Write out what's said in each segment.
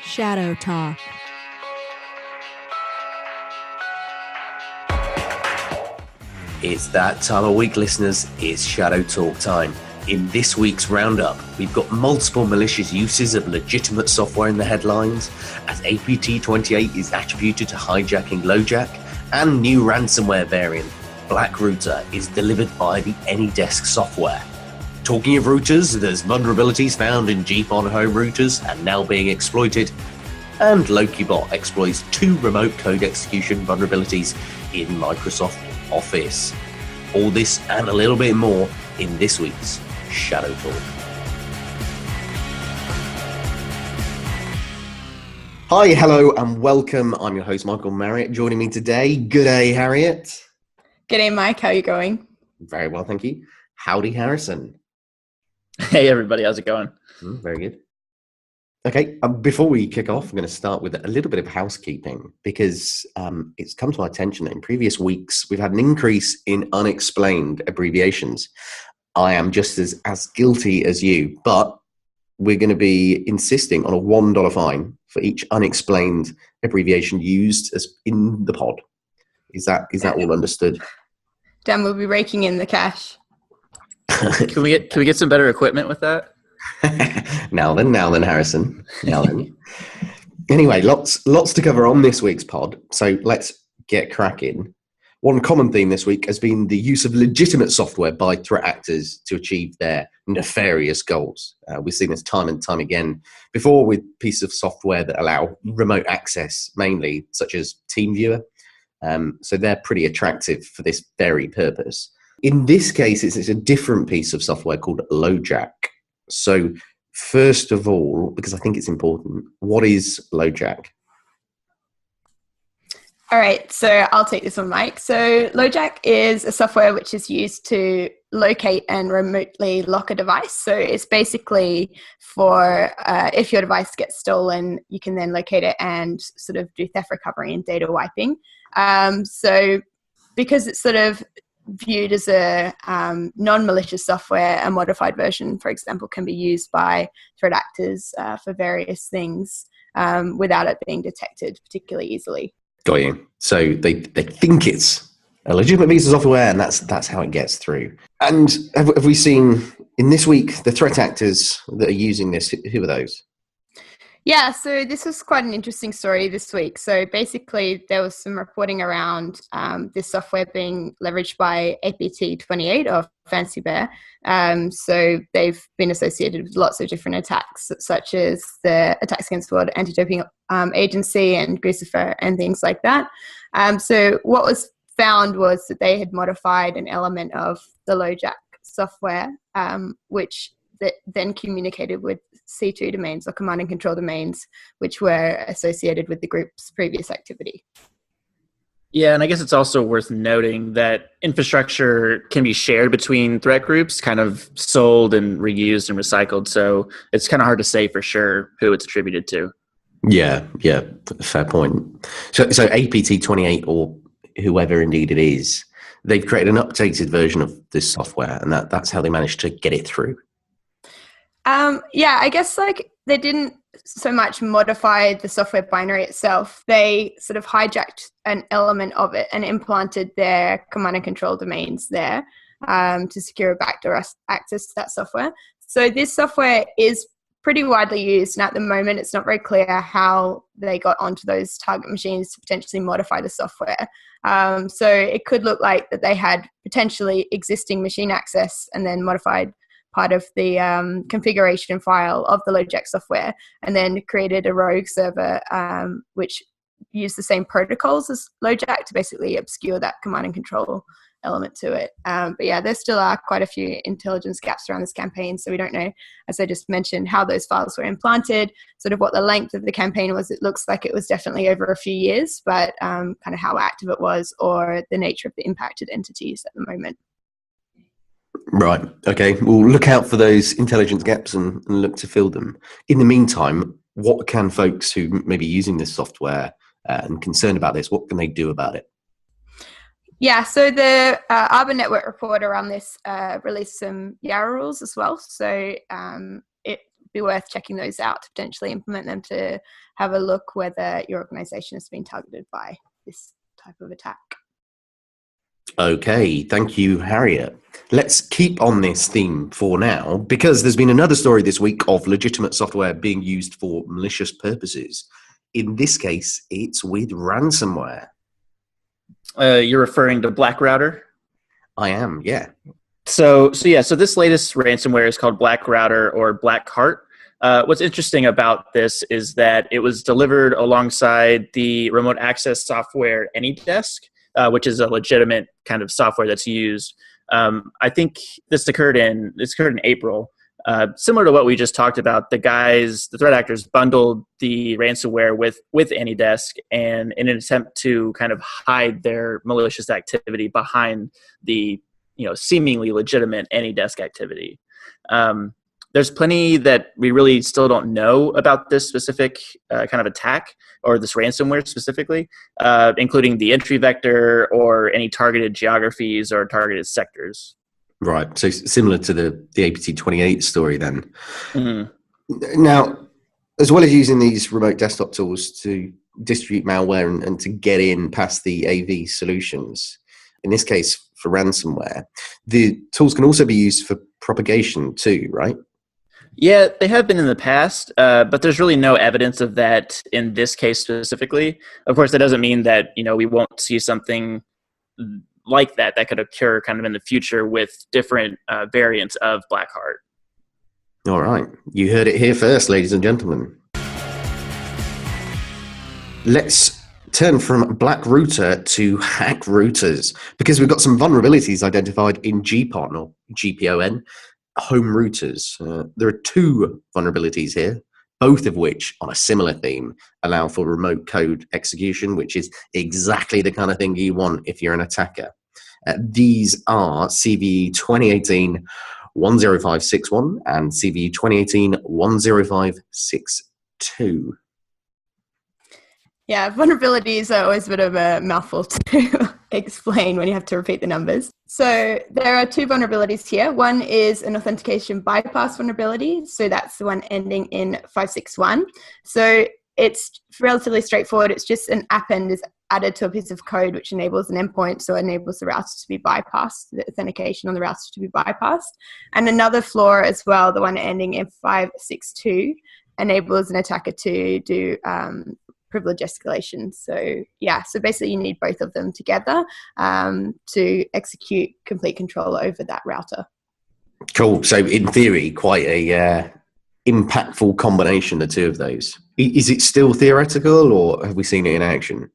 ShadowTalk. It's that time of week, listeners. It's ShadowTalk time. In this week's roundup, we've got multiple malicious uses of legitimate software in the headlines, as APT28 is attributed to hijacking LoJack, and new ransomware variant, Blackrouter, is delivered by the AnyDesk software. Talking of routers, there's vulnerabilities found in GPON home routers and now being exploited, and Loki Bot exploits 2 remote code execution vulnerabilities in Microsoft Office. All this and a little bit more in this week's Shadow Talk. Hi, hello, and welcome. I'm your host, Michael Marriott. Joining me today, good day, Harriet. G'day, Mike. How are you going? Very well, thank you. Howdy, Harrison. Hey, everybody. How's it going? Very good. Okay, before we kick off, I'm going to start with a little bit of housekeeping because it's come to my attention that in previous weeks, we've had an increase in unexplained abbreviations. I am just as guilty as you, but we're going to be insisting on a $1 fine for each unexplained abbreviation used as in the pod. Is that all understood? Dan will be raking in the cash. Can we get some better equipment with that? Now then, Harrison. Now then. Anyway, lots to cover on this week's pod, so let's get cracking. One common theme this week has been the use of legitimate software by threat actors to achieve their nefarious goals. We've seen this time and time again before with pieces of software that allow remote access, mainly, such as TeamViewer. So they're pretty attractive for this very purpose. In this case, it's a different piece of software called LoJack. So first of all, because I think it's important, what is LoJack? All right, so I'll take this one, Mike. So LoJack is a software which is used to locate and remotely lock a device. So it's basically for if your device gets stolen, you can then locate it and sort of do theft recovery and data wiping. So because it's sort of viewed as a non-malicious software, a modified version, for example, can be used by threat actors for various things without it being detected particularly easily. Got you. So they think it's a legitimate piece of software, and that's how it gets through. And have we seen in this week the threat actors that are using this? Who are those? Yeah, so this was quite an interesting story this week. So basically, there was some reporting around this software being leveraged by APT28 or Fancy Bear. So they've been associated with lots of different attacks, such as the attacks against the World Anti-Doping Agency and Crucifer and things like that. So what was found was that they had modified an element of the LoJack software, which then communicated with C2 domains or command and control domains, which were associated with the group's previous activity. Yeah, and I guess it's also worth noting that infrastructure can be shared between threat groups, kind of sold and reused and recycled. So it's kind of hard to say for sure who it's attributed to. Yeah, fair point. So APT28 or whoever indeed it is, they've created an updated version of this software, and that's how they managed to get it through. Yeah, I guess like they didn't so much modify the software binary itself. They sort of hijacked an element of it and implanted their command and control domains there to secure a backdoor access to that software. So this software is pretty widely used, and at the moment it's not very clear how they got onto those target machines to potentially modify the software. So it could look like that they had potentially existing machine access and then modified part of the configuration file of the LoJack software, and then created a rogue server which used the same protocols as LoJack to basically obscure that command and control element to it. But yeah, there still are quite a few intelligence gaps around this campaign, so we don't know, as I just mentioned, how those files were implanted, sort of what the length of the campaign was. It looks like it was definitely over a few years, but kind of how active it was or the nature of the impacted entities at the moment. Right. Okay. We'll look out for those intelligence gaps and look to fill them. In the meantime, what can folks who may be using this software and concerned about this, what can they do about it? Yeah, so the Arbor Network report around this released some YARA rules as well. So it be worth checking those out to potentially implement them to have a look whether your organization has been targeted by this type of attack. Okay, thank you, Harriet. Let's keep on this theme for now, because there's been another story this week of legitimate software being used for malicious purposes. In this case, it's with ransomware. You're referring to Blackrouter? I am, yeah. So this latest ransomware is called Blackrouter or Blackheart. What's interesting about this is that it was delivered alongside the remote access software AnyDesk, which is a legitimate kind of software that's used. I think this occurred in April. Similar to what we just talked about, the threat actors bundled the ransomware with AnyDesk, and in an attempt to kind of hide their malicious activity behind the seemingly legitimate AnyDesk activity. There's plenty that we really still don't know about this specific kind of attack or this ransomware specifically, including the entry vector or any targeted geographies or targeted sectors. Right. So similar to the APT28 story then. Mm-hmm. Now, as well as using these remote desktop tools to distribute malware and to get in past the AV solutions, in this case for ransomware, the tools can also be used for propagation too, right? Yeah, they have been in the past, but there's really no evidence of that in this case specifically. Of course, that doesn't mean that we won't see something like that could occur kind of in the future with different variants of Blackheart. All right. You heard it here first, ladies and gentlemen. Let's turn from Blackrouter to hack routers, because we've got some vulnerabilities identified in GPON or GPON home routers. There are two vulnerabilities here, both of which, on a similar theme, allow for remote code execution, which is exactly the kind of thing you want if you're an attacker. These are CVE-2018-10561 and CVE-2018-10562. Yeah, vulnerabilities are always a bit of a mouthful to explain when you have to repeat the numbers. So there are two vulnerabilities here. One is an authentication bypass vulnerability. So that's the one ending in 561. So it's relatively straightforward. It's just an append is added to a piece of code which enables an endpoint, so enables the router to be bypassed, the authentication on the router to be bypassed. And another flaw as well, the one ending in 562, enables an attacker to do privilege escalation. So basically you need both of them together to execute complete control over that router. Cool. So in theory, quite a impactful combination, the two of those. Is it still theoretical, or have we seen it in action?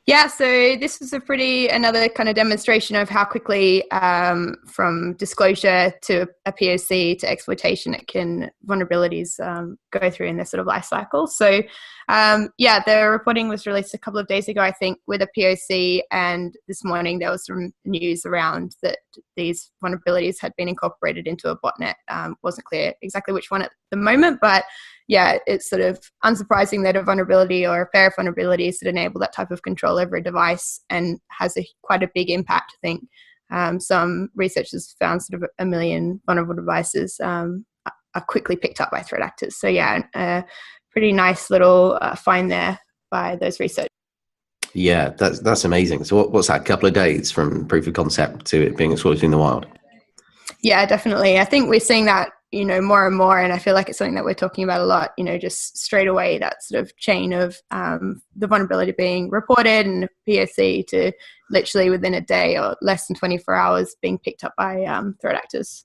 Yeah, so this was another kind of demonstration of how quickly from disclosure to a POC to exploitation vulnerabilities go through in their sort of life cycle. So the reporting was released a couple of days ago, I think, with a POC, and this morning there was some news around that these vulnerabilities had been incorporated into a botnet. Wasn't clear exactly which one at the moment, but yeah, it's sort of unsurprising that a vulnerability or a pair of vulnerabilities that enable that type of control over a device and has quite a big impact. I think some researchers found sort of 1 million vulnerable devices are quickly picked up by threat actors. So yeah, a pretty nice little find there by those researchers. Yeah, that's amazing. So what's that, a couple of days from proof of concept to it being exploited in the wild? Yeah, definitely. I think we're seeing that, more and more, and I feel like it's something that we're talking about a lot, just straight away, that sort of chain of the vulnerability being reported and POC to literally within a day or less than 24 hours being picked up by threat actors.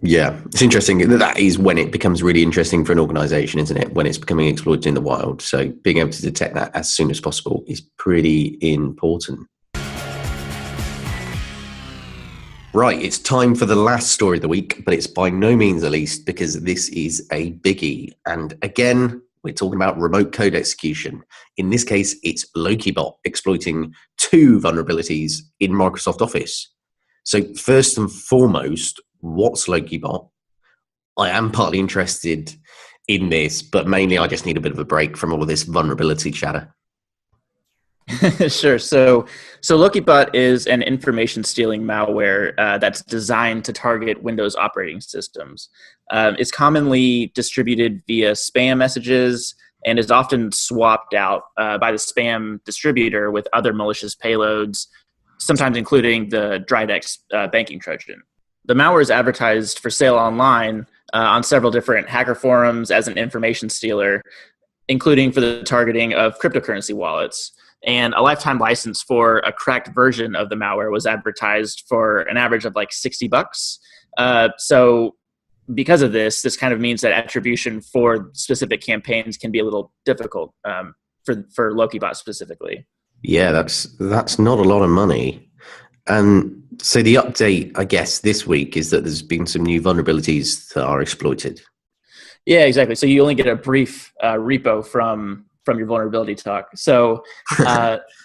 Yeah, it's interesting. That is when it becomes really interesting for an organization, isn't it? When it's becoming exploited in the wild. So being able to detect that as soon as possible is pretty important. Right, it's time for the last story of the week, but it's by no means the least, because this is a biggie. And again, we're talking about remote code execution. In this case, it's Loki Bot exploiting two vulnerabilities in Microsoft Office. So first and foremost, what's Loki Bot? I am partly interested in this, but mainly I just need a bit of a break from all of this vulnerability chatter. Sure. So Loki Bot is an information stealing malware that's designed to target Windows operating systems. It's commonly distributed via spam messages and is often swapped out by the spam distributor with other malicious payloads, sometimes including the Dridex banking Trojan. The malware is advertised for sale online on several different hacker forums as an information stealer, including for the targeting of cryptocurrency wallets. And a lifetime license for a cracked version of the malware was advertised for an average of like $60. So because of this kind of means that attribution for specific campaigns can be a little difficult for Loki Bot specifically. Yeah, that's not a lot of money. And so the update, I guess, this week is that there's been some new vulnerabilities that are exploited. Yeah, exactly. So you only get a brief repo from your vulnerability talk. So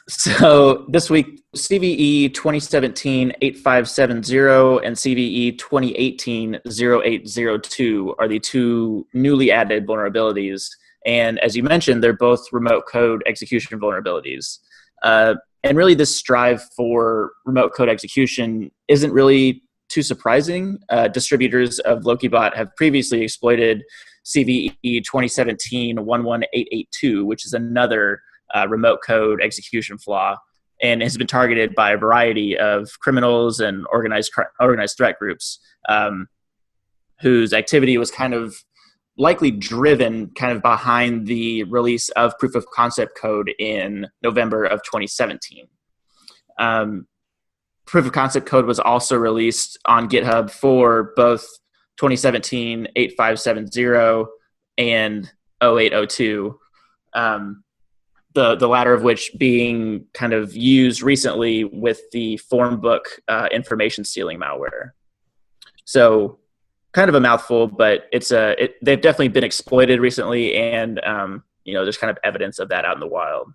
so this week, CVE-2017-8570 and CVE-2018-0802 are the two newly added vulnerabilities. And as you mentioned, they're both remote code execution vulnerabilities. And really, this strive for remote code execution isn't really too surprising. Distributors of Loki Bot have previously exploited CVE-2017-11882, which is another remote code execution flaw, and has been targeted by a variety of criminals and organized threat groups whose activity was kind of likely driven kind of behind the release of proof of concept code in November of 2017. Proof of concept code was also released on GitHub for both 2017-8570 and 0802, the latter of which being kind of used recently with the form book information stealing malware. So kind of a mouthful, but they've definitely been exploited recently, and there's kind of evidence of that out in the wild.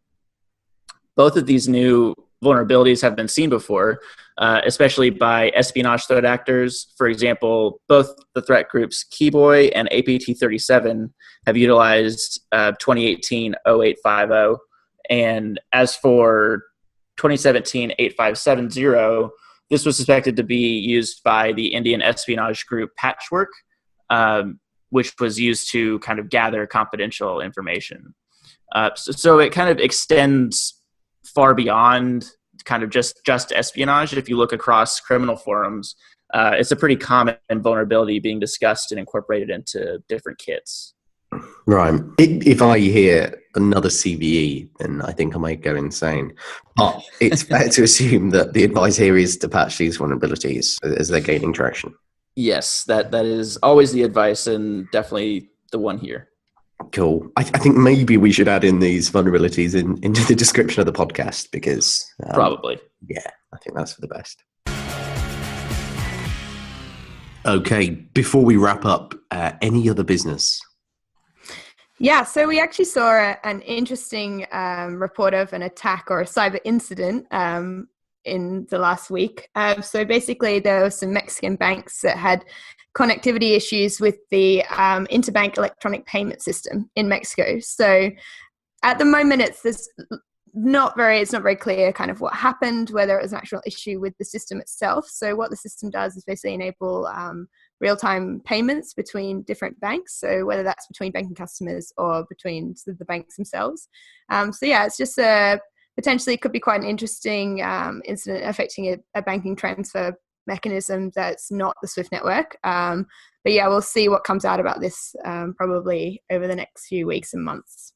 Both of these new vulnerabilities have been seen before, especially by espionage threat actors. For example, both the threat groups Keyboy and APT37 have utilized 2018-0850. And as for 2017-8570, this was suspected to be used by the Indian espionage group Patchwork, which was used to kind of gather confidential information. So it kind of extends far beyond kind of just espionage. If you look across criminal forums, it's a pretty common vulnerability being discussed and incorporated into different kits. Right. If I hear another CVE, then I think I might go insane. But it's fair to assume that the advice here is to patch these vulnerabilities as they're gaining traction. Yes, that is always the advice, and definitely the one here. Cool. I think maybe we should add in these vulnerabilities into the description of the podcast because... probably. Yeah, I think that's for the best. Okay, before we wrap up, any other business? Yeah, so we actually saw an interesting report of an attack or a cyber incident in the last week. So basically, there were some Mexican banks that had connectivity issues with the interbank electronic payment system in Mexico. So at the moment, it's not very clear kind of what happened, whether it was an actual issue with the system itself. So what the system does is basically enable real-time payments between different banks. So whether that's between banking customers or between the banks themselves. So yeah, it's just potentially could be quite an interesting incident affecting a banking transfer mechanism that's not the SWIFT network. But yeah, we'll see what comes out about this probably over the next few weeks and months.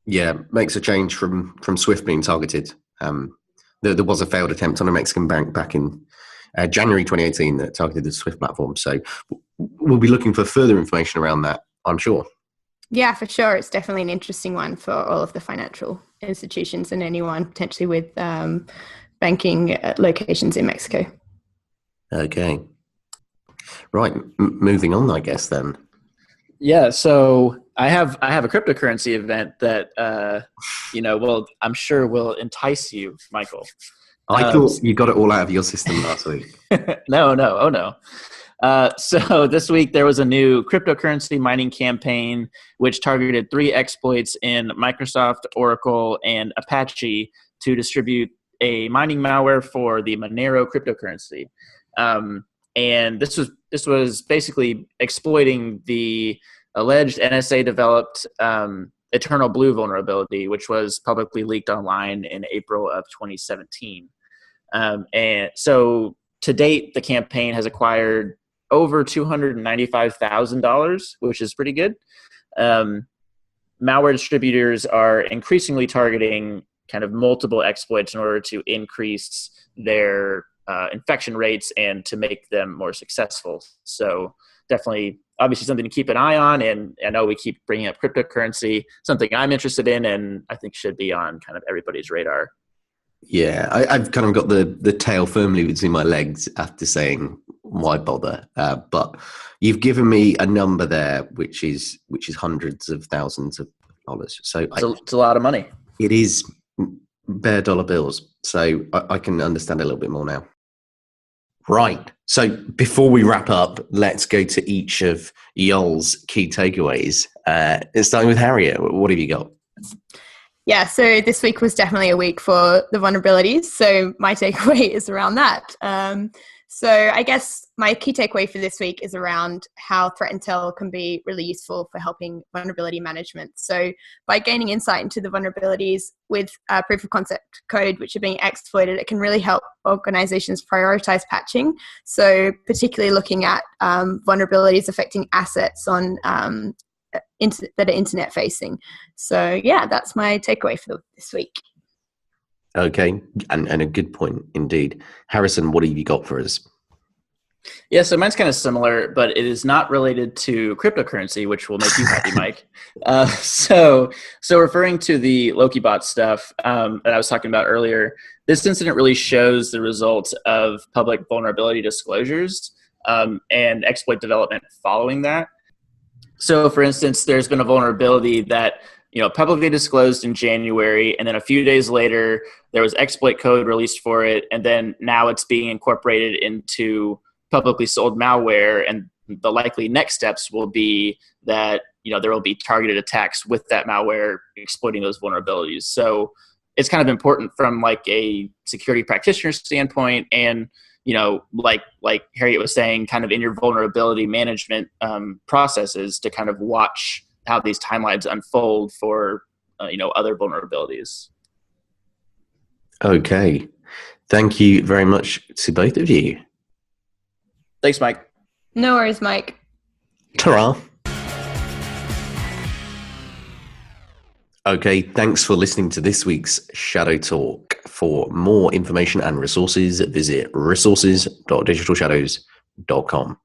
Yeah, makes a change from SWIFT being targeted. There was a failed attempt on a Mexican bank back in January 2018 that targeted the SWIFT platform. So we'll be looking for further information around that, I'm sure. Yeah, for sure. It's definitely an interesting one for all of the financial institutions and anyone potentially with banking locations in Mexico. Okay. Right. Moving on, I guess, then. Yeah, so I have a cryptocurrency event that I'm sure will entice you, Michael. I thought you got it all out of your system last week. No. So this week there was a new cryptocurrency mining campaign which targeted 3 exploits in Microsoft, Oracle, and Apache to distribute a mining malware for the Monero cryptocurrency. And this was basically exploiting the alleged NSA-developed Eternal Blue vulnerability, which was publicly leaked online in April of 2017. And so to date, the campaign has acquired over $295,000, which is pretty good. Malware distributors are increasingly targeting kind of multiple exploits in order to increase their infection rates and to make them more successful. So definitely, obviously something to keep an eye on. And I know we keep bringing up cryptocurrency, something I'm interested in and I think should be on kind of everybody's radar. Yeah, I've kind of got the tail firmly between my legs after saying why bother. But you've given me a number there, which is hundreds of thousands of dollars. So it's a lot of money. It is bare dollar bills. So I can understand a little bit more now. Right. So before we wrap up, let's go to each of y'all's key takeaways. Starting with Harriet, what have you got? Yeah, so this week was definitely a week for the vulnerabilities. So my takeaway is around that. So I guess my key takeaway for this week is around how threat intel can be really useful for helping vulnerability management. So by gaining insight into the vulnerabilities with proof of concept code which are being exploited, it can really help organizations prioritize patching. So particularly looking at vulnerabilities affecting assets on that are internet facing. So yeah, that's my takeaway for this week. Okay, and a good point indeed. Harrison, what have you got for us? Yeah, so mine's kind of similar, but it is not related to cryptocurrency, which will make you happy, Mike. So referring to the Loki Bot stuff that I was talking about earlier, this incident really shows the results of public vulnerability disclosures and exploit development following that. So, for instance, there's been a vulnerability that publicly disclosed in January, and then a few days later, there was exploit code released for it, and then now it's being incorporated into publicly sold malware, and the likely next steps will be that there will be targeted attacks with that malware exploiting those vulnerabilities. So it's kind of important from like a security practitioner standpoint, and like Harriet was saying, kind of in your vulnerability management processes to kind of watch how these timelines unfold for other vulnerabilities. Okay, thank you very much to both of you. Thanks, Mike. No worries, Mike. Ta-ra. Okay, thanks for listening to this week's Shadow Talk. For more information and resources, visit resources.digitalshadows.com.